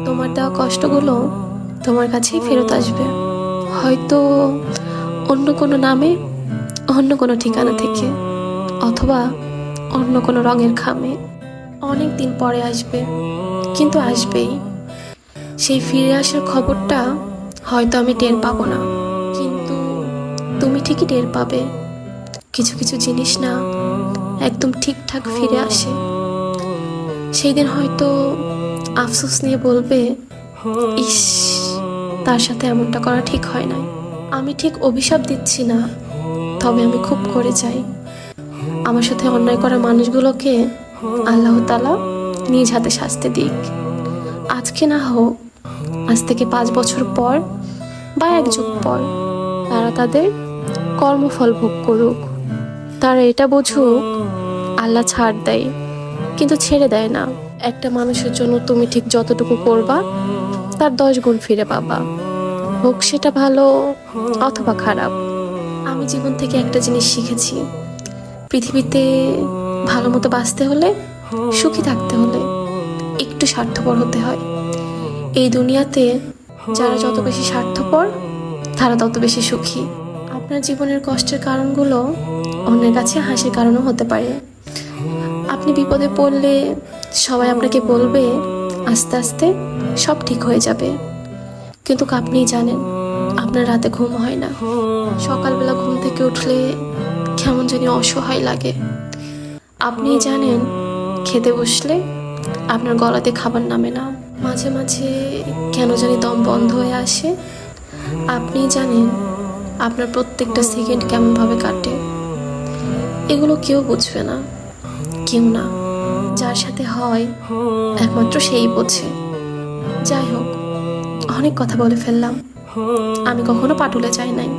তোমার দেওয়া কষ্টগুলো তোমার কাছেই ফেরত আসবে, হয়তো অন্য কোনো নামে, অন্য কোনো ঠিকানা থেকে, অথবা অন্য কোনো রঙের খামে। অনেক দিন পরে আসবে, কিন্তু আসবেই। সেই ফিরে আসার খবরটা হয়তো আমি টের পাবো না, কিন্তু তুমি ঠিকই টের পাবে। কিছু কিছু জিনিস না একদম ঠিকঠাক ফিরে আসে। সেই দিন হয়তো আফসোস নিয়ে বলবে, ইস, তার সাথে এমনটা করা ঠিক হয় নাই। আমি ঠিক অভিশাপ দিচ্ছি না, তবে আমি খুব করে চাই আমার সাথে অন্যায় করা মানুষগুলোকে আল্লাহ তাআলা নিজ হাতে শাস্তি দিক। আজকে না হোক, আজ থেকে 5 বছর পর বা 1 যুগ পর তারা তাদের কর্মফল ভোগ করুক। তারা এটা বুঝুক, আল্লাহ ছাড় দেয় কিন্তু ছেড়ে দেয় না। একটা মানুষের জন্য তুমি ঠিক যতটুকু করবা তার 10 গুণ ফিরে পাবা, হোক সেটা ভালো অথবা খারাপ। আমি জীবন থেকে একটা জিনিস শিখেছি, পৃথিবীতে ভালো মতো বাঁচতে হলে, সুখী থাকতে হলে একটু স্বার্থপর হতে হয়। এই দুনিয়াতে যারা যত বেশি স্বার্থপর, তারা তত বেশি সুখী। আপনার জীবনের কষ্টের কারণগুলো অন্যের কাছে হাসির কারণও হতে পারে। আপনি বিপদে পড়লে সবাই আপনাকে বলবে আস্তে আস্তে সব ঠিক হয়ে যাবে, কিন্তু আপনিই জানেন আপনার রাতে ঘুম হয় না। সকালবেলা ঘুম থেকে উঠলে কেমন জানি অসহায় লাগে। আপনিই জানেন খেতে বসলে আপনার গলাতে খাবার নামে না। মাঝে মাঝে কেন জানি দম বন্ধ হয়ে আসে। আপনিই জানেন আপনার প্রত্যেকটা সেকেন্ড কেমনভাবে কাটে। এগুলো কেউ বুঝবে না, কেউ না। যার সাথে হয় একমাত্র সেই বোঝে। যাই হোক, অনেক কথা বলে ফেললাম। আমি কখনো পাটুলে যাই নাই।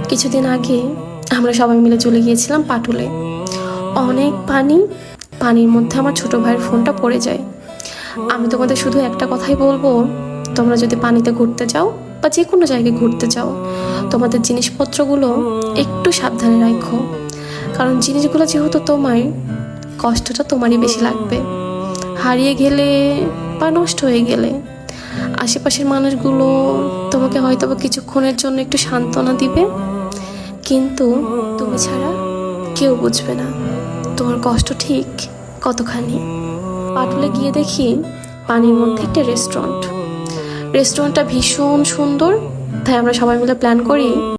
কিছুদিন আগে আমরা সবাই মিলে চলে গিয়েছিলাম পাটুলে। অনেক পানি, পানির মধ্যে আমার ছোট ভাইয়ের ফোনটা পড়ে যায়। আমি তোমাদের শুধু একটা কথাই বলবো, তোমরা যদি পানিতে ঘুরতে যাও বা যে কোনো জায়গায় ঘুরতে যাও, তোমাদের জিনিসপত্রগুলো একটু সাবধানে রাখো, কারণ জিনিসগুলো যেহেতু তোমার, কষ্টটা তোমারই বেশি লাগবে। হারিয়ে গেলে বা নষ্ট হয়ে গেলে আশেপাশের মানুষগুলো তোমাকে হয়তো বা কিছুক্ষণের জন্য একটু সান্ত্বনা দিবে, কিন্তু তুমি ছাড়া কেউ বুঝবে না তোমার কষ্ট ঠিক কতখানি। পাটুলে গিয়ে দেখি পানির মধ্যে একটা রেস্টুরেন্টটা ভীষণ সুন্দর। তাই আমরা সবাই মিলে প্ল্যান করি